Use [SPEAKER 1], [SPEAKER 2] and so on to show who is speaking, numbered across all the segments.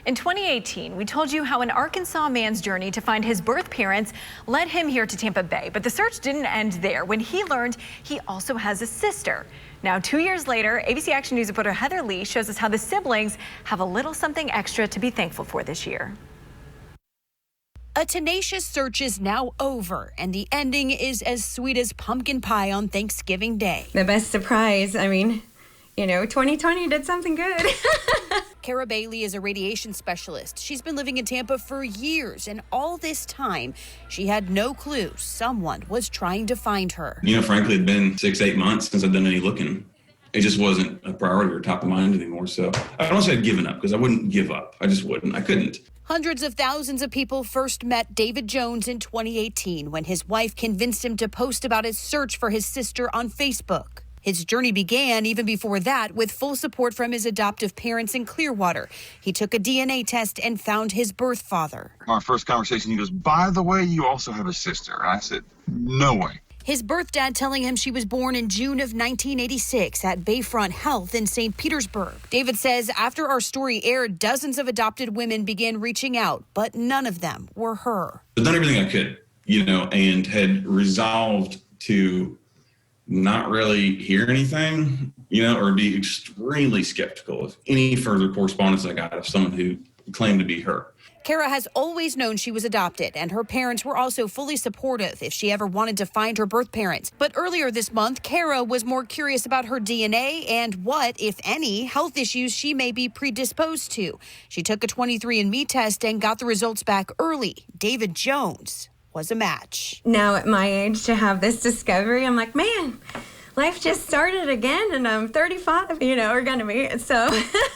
[SPEAKER 1] In 2018, we told you how an Arkansas man's journey to find his birth parents led him here to Tampa Bay. But the search didn't end there when he learned he also has a sister. Now, 2 years later, ABC Action News reporter Heather Lee shows us how the siblings have a little something extra to be thankful for this year.
[SPEAKER 2] A tenacious search is now over, and the ending is as sweet as pumpkin pie on Thanksgiving Day.
[SPEAKER 3] The best surprise, 2020 did something good.
[SPEAKER 2] Kara Bailey is a radiation specialist. She's been living in Tampa for years, and all this time, she had no clue someone was trying to find her.
[SPEAKER 4] Frankly, it'd been 6-8 months since I'd done any looking. It just wasn't a priority or top of mind anymore. So I don't say I'd given up, because I wouldn't give up. I just wouldn't. I couldn't.
[SPEAKER 2] Hundreds of thousands of people first met David Jones in 2018 when his wife convinced him to post about his search for his sister on Facebook. His journey began even before that with full support from his adoptive parents in Clearwater. He took a DNA test and found his birth father.
[SPEAKER 5] Our first conversation, he goes, "By the way, you also have a sister." I said, "No way."
[SPEAKER 2] His birth dad telling him she was born in June of 1986 at Bayfront Health in St. Petersburg. David says after our story aired, dozens of adopted women began reaching out, but none of them were her.
[SPEAKER 4] I've done everything I could, and had resolved to not really hear anything, or be extremely skeptical of any further correspondence I got of someone who claimed to be her.
[SPEAKER 2] Kara has always known she was adopted, and her parents were also fully supportive if she ever wanted to find her birth parents. But earlier this month, Kara was more curious about her DNA and what, if any, health issues she may be predisposed to. She took a 23andMe test and got the results back early. David Jones was a match.
[SPEAKER 3] Now at my age to have this discovery, I'm like, man, life just started again, and I'm 35, or gonna be. So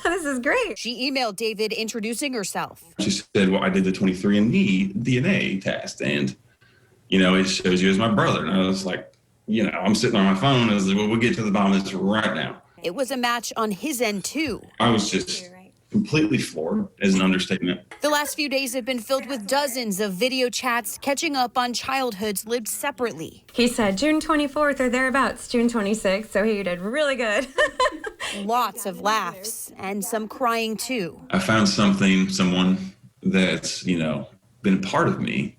[SPEAKER 3] this is great.
[SPEAKER 2] She emailed David introducing herself.
[SPEAKER 4] She said, well, I did the 23andMe DNA test, and, it shows you as my brother. And I was like, I'm sitting on my phone. I was like, well, we'll get to the bottom of this right now.
[SPEAKER 2] It was a match on his end, too.
[SPEAKER 4] I was just completely floored, as an understatement.
[SPEAKER 2] The last few days have been filled with dozens of video chats catching up on childhoods lived separately.
[SPEAKER 3] He said June 24th or thereabouts, June 26th, so he did really good.
[SPEAKER 2] Lots of laughs and some crying, too.
[SPEAKER 4] I found someone that's, been a part of me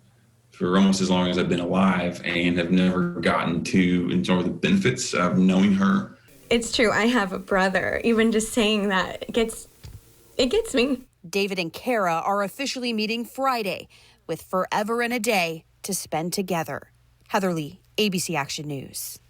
[SPEAKER 4] for almost as long as I've been alive, and have never gotten to enjoy the benefits of knowing her.
[SPEAKER 3] It's true. I have a brother. Even just saying that, it gets me.
[SPEAKER 2] David and Kara are officially meeting Friday with forever and a day to spend together. Heather Lee, ABC Action News.